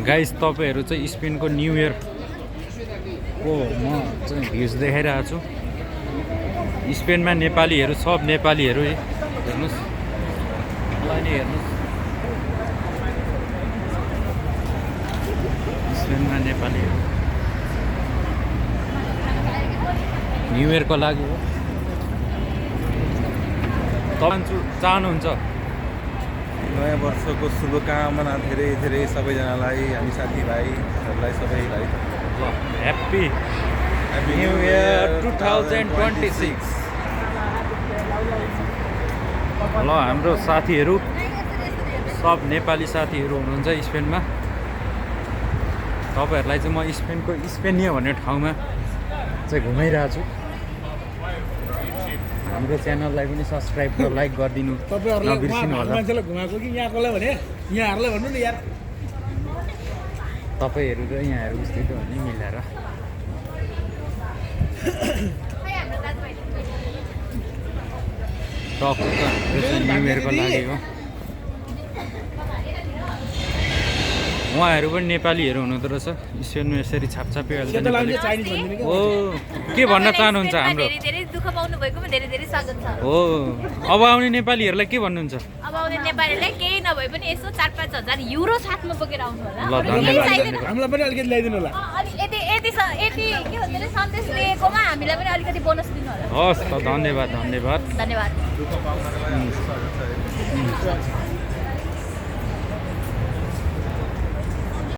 Guys तपाईहरु चाहिँ स्पेनको new year को म चाहिँ भ्युज देखाइरहेको छु। स्पेनमा नेपालीहरु सब नेपालीहरु हेर्नुस् मलाई नि हेर्नुस् स्पेनमा नेपालीहरु न्यू इयर को लागि हो। तपाईं चाहनुहुन्छ नयाँ वर्षको शुभकामना धेरै धेरै सबैजनालाई हामी साथीभाइहरूलाई सबैलाई ह्याप्पी न्यू इयर 2026। ल हाम्रो साथीहरु सब नेपाली साथीहरु हुनुहुन्छ स्पेनमा। तपाईहरुलाई चाहिँ म स्पेनको स्पेनिया भन्ने ठाउँमा चाहिँ घुमाइरहेको छु। हाम्रो च्यानललाई पनि सब्स्क्राइब र लाइक गरिदिनु नबिर्सिनु होला। मान्छेलाई घुमाएको कि यहाँकोलाई भने यहाँहरूलाई भन्नु न यार। तपाईहरु र यहाँहरु उस्तै त भन्ने मिलाएर टक त न्यू इयरको लागि हो। उहाँहरू पनि नेपालीहरू हुनुहुँदो रहेछ स्पेनमा यसरी छापछापी हाल्छ नेपाली। हो के भन्न चाहनुहुन्छ हाम्रो धेरै धेरै दुःख पाउनु भएकोमा धेरै धेरै स्वागत छ। हो अब आउने नेपालीहरूलाई के भन्नुहुन्छ? अब आउने नेपालीलाई केही नभए पनि यसो 4-5 हजार युरो साथमा बोकेर आउनु होला। ल धन्यवाद। हामीलाई पनि अलिकति ल्याइदिनु होला। अनि यति यति यति के भन्छ रे सन्देश दिएकोमा हामीलाई पनि अलिकति बोनस दिनु होला। हस् त धन्यवाद धन्यवाद धन्यवाद। शुभकामनाको लागि स्वागत छ।